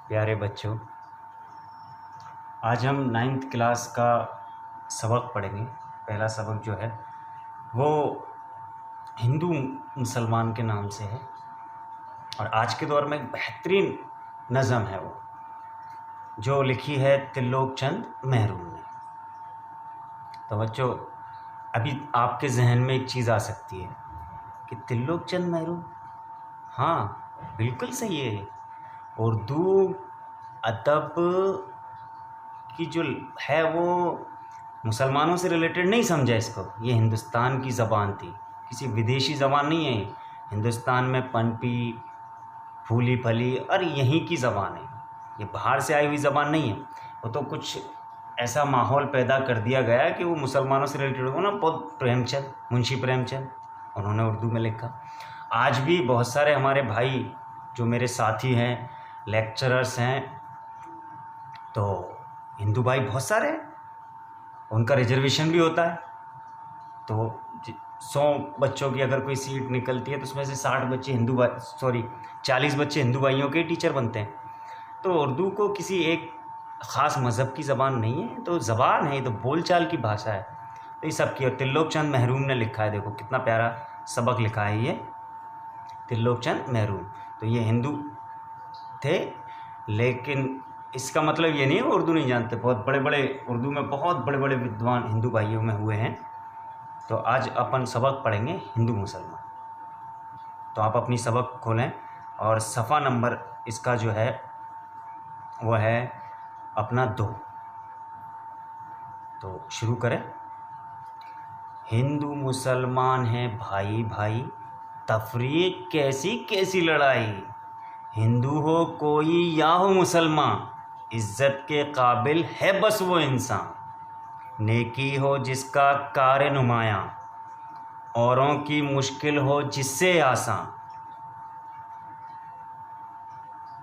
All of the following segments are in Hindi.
प्यारे बच्चों, आज हम 9th क्लास का सबक पढ़ेंगे। पहला सबक जो है वो हिंदू मुसलमान के नाम से है और आज के दौर में एक बेहतरीन नज़म है वो, जो लिखी है त्रिलोक चंद महरून ने। तो बच्चों, अभी आपके जहन में एक चीज़ आ सकती है कि त्रिलोक चंद महरून, हाँ बिल्कुल सही है। उर्दू अदब की जो है वो मुसलमानों से रिलेटेड नहीं समझा इसको। ये हिंदुस्तान की ज़बान थी, किसी विदेशी ज़बान नहीं है। हिंदुस्तान में पनपी फूली फली और यहीं की ज़बान है, ये बाहर से आई हुई ज़बान नहीं है। वो तो कुछ ऐसा माहौल पैदा कर दिया गया कि वो मुसलमानों से रिलेटेड हो ना। बहुत प्रेमचंद, मुंशी प्रेमचंद, उन्होंने उर्दू में लिखा। आज भी बहुत सारे हमारे भाई जो मेरे साथी हैं, लेक्चरर्स हैं, तो हिंदू भाई बहुत सारे हैं, उनका रिजर्वेशन भी होता है। तो 100 बच्चों की अगर कोई सीट निकलती है तो उसमें से 60 बच्चे 40 बच्चे हिंदू भाइयों के टीचर बनते हैं। तो उर्दू को किसी एक ख़ास मज़हब की ज़बान नहीं है, तो ज़बान है, ये तो बोलचाल की भाषा है। तो ये सब की, और त्रिलोक चंद महरून ने लिखा है, देखो कितना प्यारा सबक लिखा है ये त्रिलोक चंद महरून। तो ये हिंदू थे, लेकिन इसका मतलब ये नहीं है उर्दू नहीं जानते। बहुत बड़े बड़े उर्दू में बहुत बड़े बड़े विद्वान हिंदू भाइयों में हुए हैं। तो आज अपन सबक पढ़ेंगे हिंदू मुसलमान। तो आप अपनी सबक खोलें और सफ़ा नंबर इसका जो है वो है अपना 2। तो शुरू करें। हिंदू मुसलमान है भाई भाई, तफरीक कैसी कैसी लड़ाई। हिंदू हो कोई या हो मुसलमान, इज़्ज़त के काबिल है बस वो इंसान। नेकी हो जिसका कार नुमायाँ, औरों की मुश्किल हो जिससे आसान।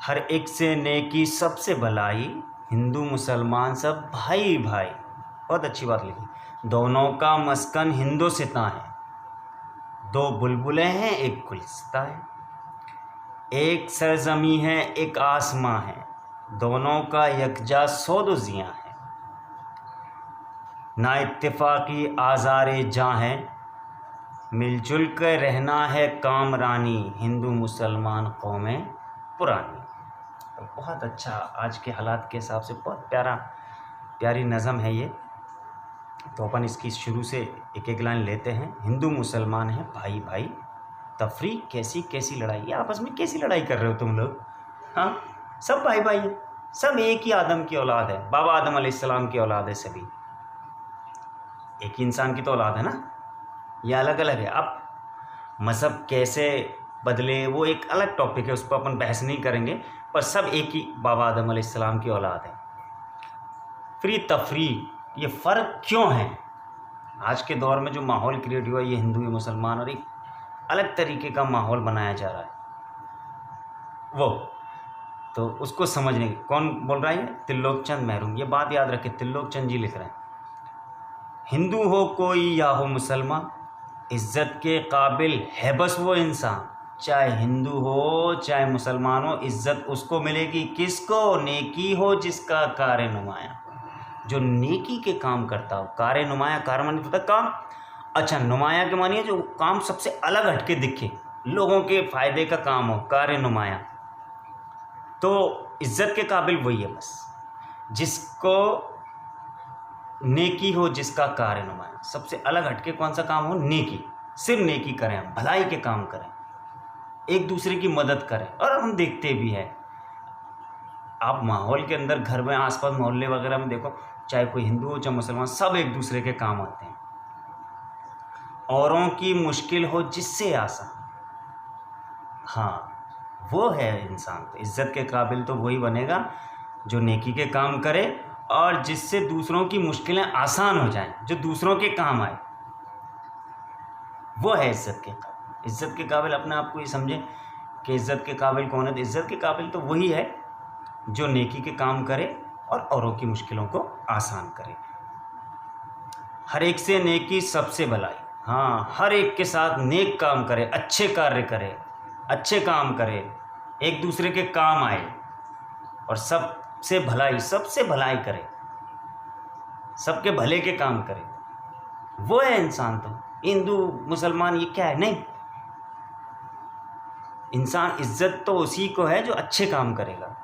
हर एक से नेकी सबसे भलाई, हिंदू मुसलमान सब भाई भाई। बहुत अच्छी बात लिखी। दोनों का मस्कन हिंदुस्तां है, 2 बुलबुलें हैं एक गुलिस्तां है। एक सरजमी है एक आसमां है, दोनों का यकजा सौदोजियाँ है। ना इत्तेफाकी आज़ारे जाँ है, मिलजुल कर रहना है कामरानी। हिंदू मुसलमान कौमें पुरानी। तो बहुत अच्छा, आज के हालात के हिसाब से बहुत प्यारी नज़म है ये। तो अपन इसकी शुरू से एक एक लाइन लेते हैं। हिंदू मुसलमान है भाई भाई, तफरीक कैसी कैसी लड़ाई। ये आपस में कैसी लड़ाई कर रहे हो तुम लोग? हाँ, सब भाई भाई हैं, सब एक ही आदम की औलाद है, बाबा आदम अलैहिस्सलाम की औलाद है सभी। एक ही इंसान की तो औलाद है ना, ये अलग अलग है। अब मज़हब कैसे बदले वो एक अलग टॉपिक है, उस पर अपन बहस नहीं करेंगे, पर सब एक ही बाबा आदम अलैहिस्सलाम की औलाद है। फिर ये तफरीक, ये फ़र्क क्यों है? आज के दौर में जो माहौल क्रिएट हुआ, ये हिंदू या मुसलमान, और एक अलग तरीके का माहौल बनाया जा रहा है वो, तो उसको समझने की कौन बोल रहा है? त्रिलोक चंद महरून। ये बात याद रखें, त्रिलोक चंद जी लिख रहे हैं। हिंदू हो कोई या हो मुसलमान, इज़्ज़त के काबिल है बस वो इंसान। चाहे हिंदू हो चाहे मुसलमान हो, इज़्ज़त उसको मिलेगी किसको? नेकी हो जिसका कार नुमाया, जो नेकी के काम करता हो। कार नुमाया, कार मानी तो काम, अच्छा नुमाया के मानिए जो काम सबसे अलग हटके दिखे, लोगों के फ़ायदे का काम हो, कार नुमाया। तो इज़्ज़त के काबिल वही है बस, जिसको नेकी हो जिसका कार नुमाया। सबसे अलग हटके कौन सा काम हो? नेकी। सिर्फ नेकी करें, भलाई के काम करें, एक दूसरे की मदद करें। और हम देखते भी हैं, आप माहौल के अंदर घर में आसपास मोहल्ले वगैरह में देखो, चाहे कोई हिंदू हो चाहे मुसलमान, सब एक दूसरे के काम आते हैं। औरों की मुश्किल हो जिससे आसान, हाँ वो है इंसान। तो इज़्ज़त के काबिल तो वही बनेगा जो नेकी के काम करे और जिससे दूसरों की मुश्किलें आसान हो जाएं, जो दूसरों के काम आए, वो है इज़्ज़त के काबिल। इज़्ज़त के काबिल अपने आप को ये समझें कि इज़्ज़त के काबिल कौन है? तो इज़्ज़त के काबिल तो वही है जो नेकी के काम करे और औरों की मुश्किलों को आसान करे। हर एक से नेकी सबसे भलाई, हाँ हर एक के साथ नेक काम करे, अच्छे कार्य करे, अच्छे काम करे, एक दूसरे के काम आए और सबसे भलाई करे, सबके भले के काम करे, वो है इंसान। तो हिंदू मुसलमान ये क्या है? नहीं, इंसान इज्जत तो उसी को है जो अच्छे काम करेगा।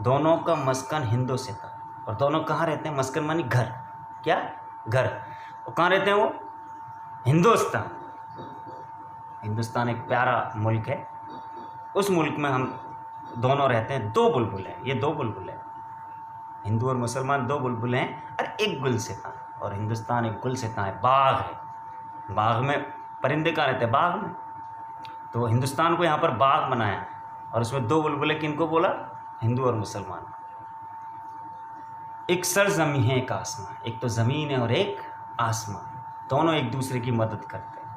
दोनों का मस्कन हिंदुस्तान, और दोनों कहाँ रहते हैं? मस्कन मानी घर, क्या? घर। और कहाँ रहते हैं वो? हिंदुस्तान। हिंदुस्तान एक प्यारा मुल्क है, उस मुल्क में हम दोनों रहते हैं। दो बुलबुल हैं, ये दो बुलबुल हैं, हिंदू और मुसलमान दो बुलबुल हैं, और एक गुलसितां। और हिंदुस्तान एक गुलसितां है, बाग है। बाग में परिंदे कहाँ रहते हैं? बाग में। तो हिंदुस्तान को यहाँ पर बाग बनाया, और उसमें दो बुलबुलें किनको बोला? हिंदू और मुसलमान। एक सरजमी है, एक आसमां। एक तो ज़मीन है और एक आसमां, दोनों एक दूसरे की मदद करते हैं।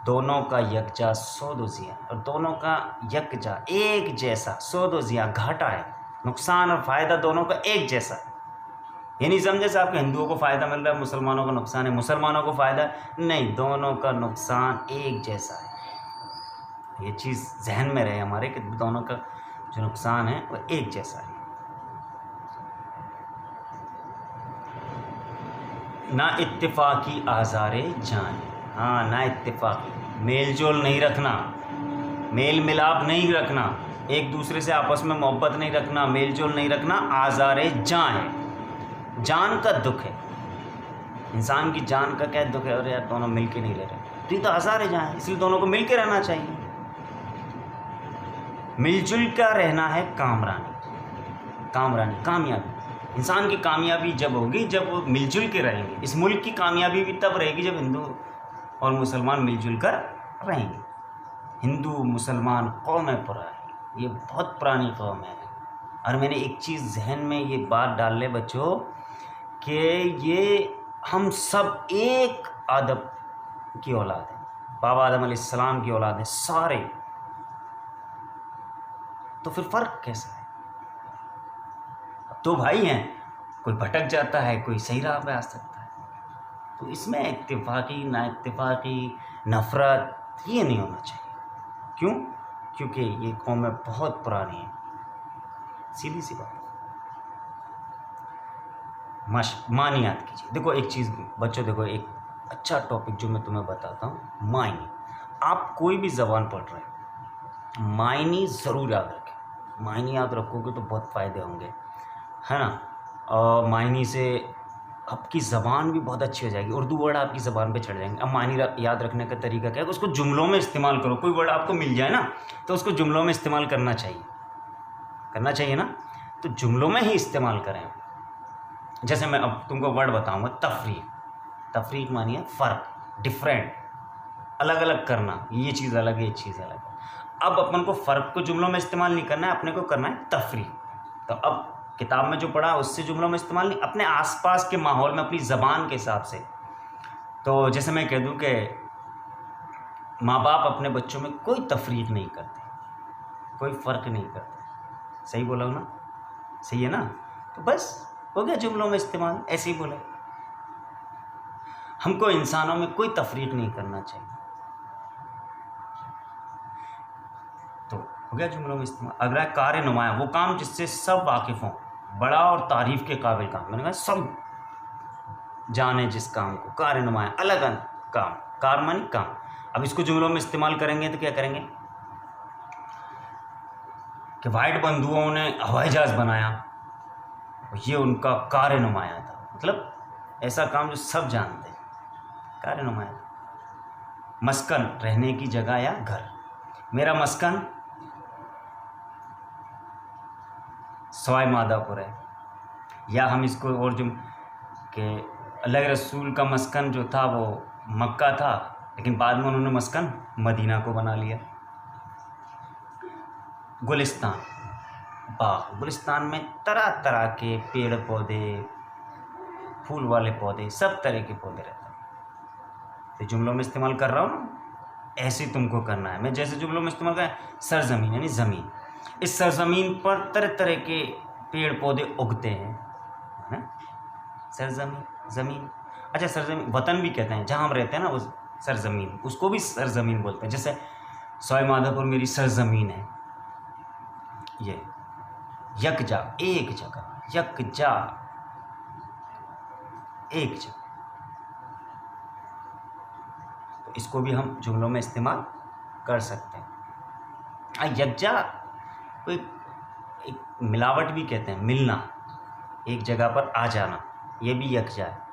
दोनों का यकजा सौ दो जिया, और दोनों का यकजा एक जैसा सौ दो जिया। घाटा है, नुकसान और फ़ायदा दोनों का एक जैसा है। ये नहीं समझे साहब कि हिंदुओं को फ़ायदा मिल रहा है, मुसलमानों को नुकसान है, मुसलमानों को फ़ायदा नहीं, दोनों का नुकसान एक जैसा है। ये चीज़ जहन में रहे हमारे कि दोनों का जो नुकसान है वो एक जैसा है। ना इत्तेफाकी आज़ारे जान, हाँ, ना इत्तेफाकी, मेल जोल नहीं रखना, मेल मिलाप नहीं रखना, एक दूसरे से आपस में मोहब्बत नहीं रखना, मेल जोल नहीं रखना। आज़ारे जान है, जान का दुख है, इंसान की जान का क्या दुख है? और यार दोनों मिल के नहीं रह रहे, तो ये तो आज़ारे जान है, इसलिए दोनों को मिल के रहना चाहिए। मिलजुल कर रहना है कामरानी, कामरानी कामयाबी। इंसान की कामयाबी जब होगी जब वो मिलजुल के रहेंगे। इस मुल्क की कामयाबी भी तब रहेगी जब हिंदू और मुसलमान मिलजुल कर रहेंगे। हिंदू मुसलमान कौम है पुरानी, ये बहुत पुरानी कौम है। और मैंने एक चीज़ जहन में ये बात डाल ले बच्चों कि ये हम सब एक आदम की औलाद है, बाबा आदम अलैहिस्सलाम की औलाद है सारे। तो फिर फ़र्क कैसा है? अब तो भाई हैं, कोई भटक जाता है, कोई सही राह पे आ सकता है। तो इसमें इत्तेफाकी ना इत्तेफाकी, नफ़रत, ये नहीं होना चाहिए। क्यों? क्योंकि ये कौमें बहुत पुरानी हैं, सीधी सी बात। मानियात कीजिए। देखो एक चीज़ बच्चों, देखो एक अच्छा टॉपिक जो मैं तुम्हें बताता हूँ, मायनी। आप कोई भी ज़बान पढ़ रहे हैं, मायनी ज़रूर याद रखें। मायनी याद रखोगे तो बहुत फ़ायदे होंगे, है ना। और मायनी से आपकी ज़बान भी बहुत अच्छी हो जाएगी, उर्दू वर्ड आपकी ज़बान पे चढ़ जाएंगे। अब मायनी याद रखने का तरीका क्या है? उसको जुमलों में इस्तेमाल करो। कोई वर्ड आपको मिल जाए ना, तो उसको जुमलों में इस्तेमाल करना चाहिए ना। तो जुमलों में ही इस्तेमाल करें। जैसे मैं अब तुमको वर्ड बताऊँगा, तफरीक। तफरीक मानिए फ़र्क, डिफरेंट, अलग अलग करना, ये चीज़ अलग है, ये चीज़ अलग है। अब अपन को फ़र्क को जुमलों में इस्तेमाल नहीं करना है, अपने को करना है तफरीक। तो अब किताब में जो पढ़ा उससे जुमलों में इस्तेमाल नहीं, अपने आसपास के माहौल में, अपनी ज़बान के हिसाब से। तो जैसे मैं कह दूं कि माँ बाप अपने बच्चों में कोई तफरीक नहीं करते, कोई फ़र्क नहीं करते। सही बोला हूँ ना? सही है ना? तो बस हो गया जुमलों में इस्तेमाल, ऐसे ही बोले। हमको इंसानों में कोई तफरीक नहीं करना चाहिए, तो हो गया जुमलों में इस्तेमाल। अगला कार नुमाया, वो काम जिससे सब वाकिफ़ हों, बड़ा और तारीफ़ के काबिल काम। मैंने कहा सब जाने जिस काम को, कार नुमाया, अलग अलग काम, कार मानी काम। अब इसको जुमलों में इस्तेमाल करेंगे तो क्या करेंगे कि वाइट बंधुओं ने हवाई जहाज़ बनाया, ये उनका कार नुमाया था। मतलब ऐसा काम जो सब जानते हैं, कार नुमाया। मस्कन, रहने की जगह या घर। मेरा मस्कन सवाई माधोपुर है, या हम इसको और जो कि अल्लाह के रसूल का मस्कन जो था वो मक्का था, लेकिन बाद में उन्होंने मस्कन मदीना को बना लिया। गुलिस्तान, बाग। गुलिस्तान में तरह तरह के पेड़ पौधे, फूल वाले पौधे, सब तरह के पौधे रहते हैं। तो जुमलों में इस्तेमाल कर रहा हूँ ना, ऐसे तुमको करना है। मैं जैसे जुमलों में इस्तेमाल कर, सरजमीन यानी ज़मीन, इस सरजमीन पर तरह तरह के पेड़ पौधे उगते हैं, है ना। सरजमीन, ज़मीन। अच्छा, सरजमीन वतन भी कहते हैं, जहाँ हम रहते हैं ना, वो सरजमीन, उसको भी सरजमीन बोलते हैं। जैसे सवाई माधोपुर मेरी सरजमीन है, यकजा, एक जगह, यकजा, एक जगह। तो इसको भी हम जुमलों में इस्तेमाल कर सकते हैं। यकजा कोई एक मिलावट भी कहते हैं, मिलना, एक जगह पर आ जाना, ये भी यकजा है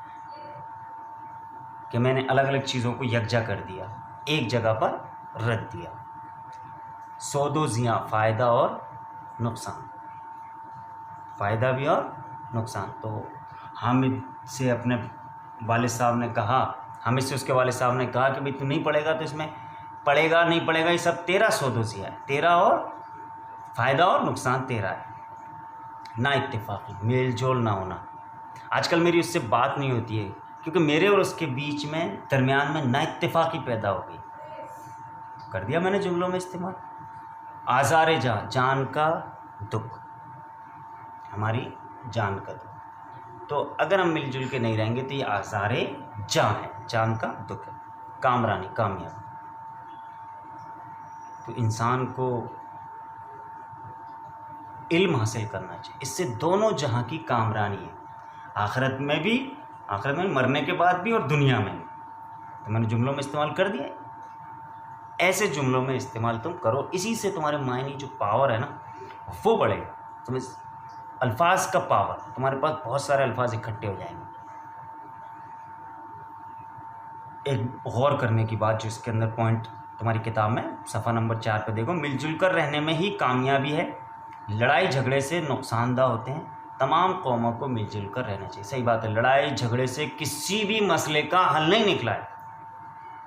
कि मैंने अलग अलग चीज़ों को यकजा कर दिया, एक जगह पर रख दिया। सौदो ज़ियाँ, फ़ायदा और नुकसान, फ़ायदा भी और नुकसान। तो हामिद से अपने वालिद साहब ने कहा, हामिद से उसके वालिद साहब ने कहा कि भाई तू नहीं पढ़ेगा तो इसमें पढ़ेगा नहीं पढ़ेगा, ये सब तेरा सौदो ज़ियाँ है, तेरा और फ़ायदा और नुकसान तेरा है। ना इत्तेफाकी, मेल जोल ना होना। आजकल मेरी उससे बात नहीं होती है क्योंकि मेरे और उसके बीच में दरमियान में ना इत्तेफाकी पैदा हो गई। कर दिया मैंने जुमलों में इस्तेमाल। आज़ारे जान, जान का दुख, हमारी जान का दुख। तो अगर हम मिलजुल के नहीं रहेंगे तो ये आज़ारे जान है, जान का दुख है। कामरानी, कामयाब। तो इंसान को इल्म हासिल करना चाहिए, इससे दोनों जहाँ की कामरानी है, आखिरत में भी, आखिरत में मरने के बाद भी और दुनिया में भी। तो मैंने जुमलों में इस्तेमाल कर दिया। ऐसे जुमलों में इस्तेमाल तुम करो, इसी से तुम्हारे मायने जो पावर है ना वो बढ़ेगा। तुम्हें अल्फाज का पावर, तुम्हारे पास बहुत सारे अल्फाज इकट्ठे हो जाएंगे। एक गौर करने की बात जो इसके अंदर पॉइंट तुम्हारी किताब में सफ़ा नंबर 4 पे देखो, मिलजुल कर रहने में ही कामयाबी है, लड़ाई झगड़े से नुकसानदा होते हैं, तमाम कौमों को मिलजुल कर रहना चाहिए। सही बात है, लड़ाई झगड़े से किसी भी मसले का हल नहीं निकला है।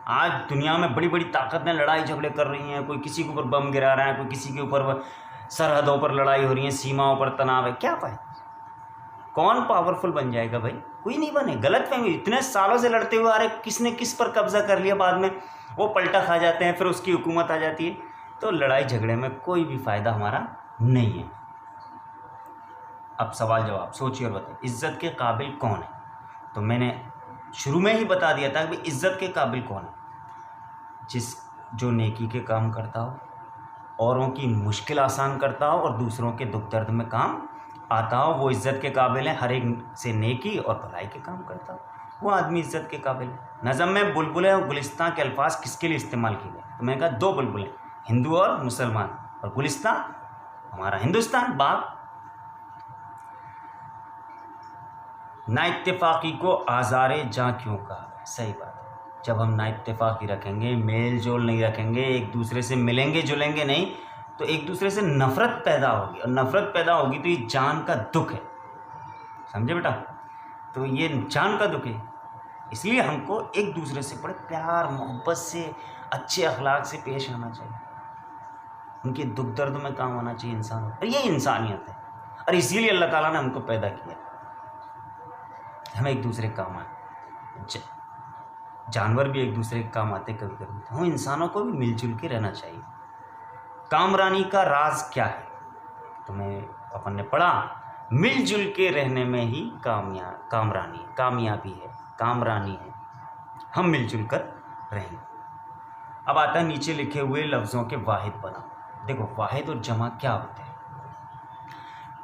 आज दुनिया में बड़ी बड़ी ताकतें लड़ाई झगड़े कर रही हैं, कोई किसी के ऊपर बम गिरा रहा है, कोई किसी के ऊपर, सरहदों पर लड़ाई हो रही है, सीमाओं पर तनाव है। क्या फायदा? कौन पावरफुल बन जाएगा भाई? कोई नहीं बने। गलतफहमी, इतने सालों से लड़ते हुए आ रहे, किसने किस पर कब्जा कर लिया, बाद में वो पलटा खा जाते हैं, फिर उसकी हुकूमत आ जाती है। तो लड़ाई झगड़े में कोई भी फ़ायदा हमारा नहीं है। अब सवाल जवाब सोचिए और बताइए, इज़्ज़त के काबिल कौन है? तो मैंने शुरू में ही बता दिया था कि भाई इज़्ज़त के काबिल कौन है? जो नेकी के काम करता हो, औरों की मुश्किल आसान करता हो और दूसरों के दुख दर्द में काम आता हो, वो इज़्ज़त के काबिल है। हर एक से नेकी और भलाई के काम करता हो, वो आदमी इज़्ज़त के काबिल है। नज़म में बुलबुलें और गुलिस्तां के अल्फाज किसके लिए इस्तेमाल किए गए? तो मैंने कहा दो बुलबुलें, हिंदू और मुसलमान, और गुलिस्तां हमारा हिंदुस्तान, बाग। ना इत्तेफाकी को आज़ारे जां क्यों कहा? सही बात है, जब हम ना इत्तेफाकी रखेंगे, मेल जोल नहीं रखेंगे, एक दूसरे से मिलेंगे जुलेंगे नहीं, तो एक दूसरे से नफ़रत पैदा होगी, और नफ़रत पैदा होगी तो ये जान का दुख है। समझे बेटा? तो ये जान का दुख है, इसलिए हमको एक दूसरे से बड़े प्यार मोहब्बत से, अच्छे अखलाक से पेश आना चाहिए, उनके दुख दर्द में काम होना चाहिए इंसान। और ये इंसानियत है, और इसीलिए अल्लाह ताला ने हमको पैदा किया, हमें एक दूसरे के काम आए। जानवर भी एक दूसरे के काम आते कभी कभी, तो हम इंसानों को भी मिलजुल के रहना चाहिए। कामरानी का राज क्या है? तो मैं अपन ने पढ़ा, मिलजुल के रहने में ही कामरानी, कामयाबी है, कामरानी है, हम मिलजुल कर रहेंगे। अब आता है नीचे लिखे हुए लफ्ज़ों के वाहिद बनाओ। देखो, वाहिद और जमा क्या होते हैं?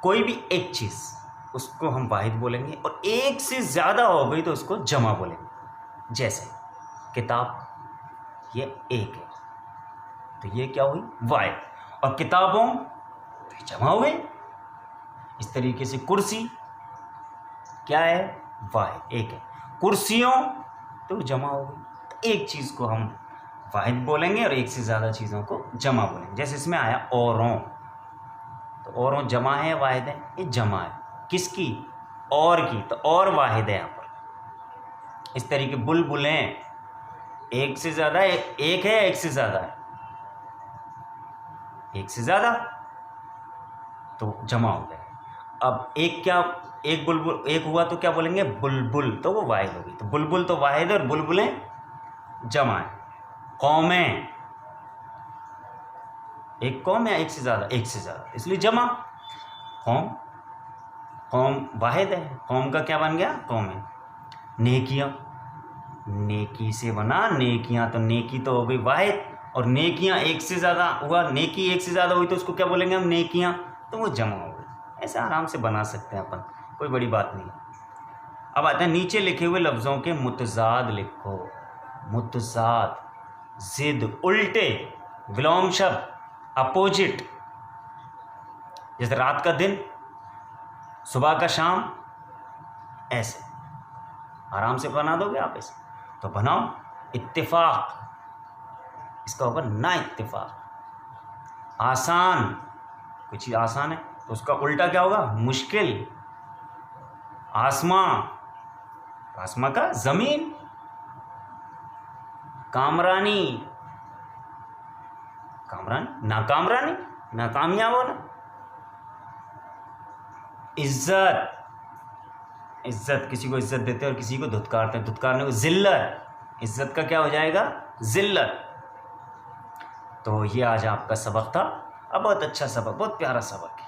कोई भी एक चीज़, उसको हम वाहिद बोलेंगे, और एक से ज़्यादा हो गई तो उसको जमा बोलेंगे। जैसे किताब, ये एक है तो ये क्या हुई? वाहिद। और किताबों तो ये जमा हुए। इस तरीके से कुर्सी क्या है? वाहिद, एक है। कुर्सियों तो जमा हो गई। तो एक चीज़ को हम वाहिद बोलेंगे और एक से ज़्यादा चीज़ों को जमा बोलेंगे। जैसे इसमें आया औरों, तो औरों जमा है, वाहिद है? ये जमा है किसकी? और की, तो और वाहिद है यहाँ पर। इस तरीके बुलबुलें, एक से ज़्यादा है, एक है, एक से ज़्यादा है, एक से ज़्यादा तो जमा हो गया। अब एक क्या, एक बुलबुल एक हुआ तो क्या बोलेंगे? बुलबुल, तो वो वाहिद होगी। तो बुलबुल तो वाहिद और बुलबुलें जमा है। कौमें, एक कौम या एक से ज़्यादा? एक से ज़्यादा, इसलिए जमा। कौम, कौम वाहिद है, कौम का क्या बन गया? कौम है। नेकियां, नेकी से बना नेकियां, तो नेकी तो हो गई वाहिद, और नेकियां एक से ज़्यादा हुआ, नेकी एक से ज़्यादा हुई तो उसको क्या बोलेंगे हम? नेकियां, तो वो जमा हो गई। ऐसे आराम से बना सकते हैं अपन, कोई बड़ी बात नहीं। अब आते हैं नीचे लिखे हुए लफ्ज़ों के मुतज़ाद लिखो। मुतज़ाद, ज़िद, उल्टे, विलोम शब्द, अपोजिट, जैसे रात का दिन, सुबह का शाम, ऐसे आराम से बना दोगे आप ऐसे। तो बनाओ। इत्तिफाक, इसका होगा ना इत्तिफाक। आसान, कोई चीज़ आसान है तो उसका उल्टा क्या होगा? मुश्किल। आसमां, आसमां का ज़मीन। कामरानी, कामरानी, नाकामरानी, नाकामयाब होना। इज्जत, इज्जत, किसी को इज्जत देते हैं और किसी को धुतकारते हैं, धुतकारने को जिल्लत, इज्जत का क्या हो जाएगा? जिल्लत। तो ये आज आपका सबक था। अब बहुत अच्छा सबक, बहुत प्यारा सबक है,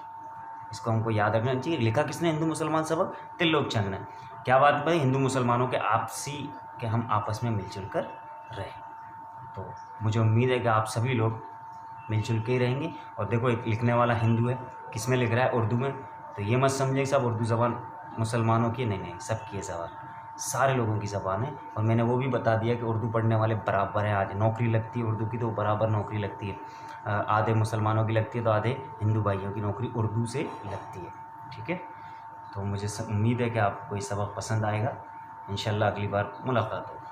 इसको हमको याद रखना चाहिए। लिखा किसने? हिंदू मुसलमान सबक, त्रिलोकचंद ने। क्या बात भाई? हिंदू मुसलमानों के आपसी के हम आपस में मिलजुल कर रहें। तो मुझे उम्मीद है कि आप सभी लोग मिलजुल के ही रहेंगे। और देखो, एक लिखने वाला हिंदू है, किस में लिख रहा है? उर्दू में। तो ये मत समझे कि सब उर्दू ज़बान मुसलमानों की, नहीं नहीं, सबकी है ज़बान, सारे लोगों की ज़बान है। और मैंने वो भी बता दिया कि उर्दू पढ़ने वाले बराबर हैं। आज नौकरी लगती है उर्दू की तो बराबर नौकरी लगती है। आधे मुसलमानों की लगती है तो आधे हिंदू भाइयों की नौकरी उर्दू से लगती है। ठीक है, तो मुझे उम्मीद है कि आपको ये सबक पसंद आएगा। इंशाल्लाह अगली बार मुलाकात होगी।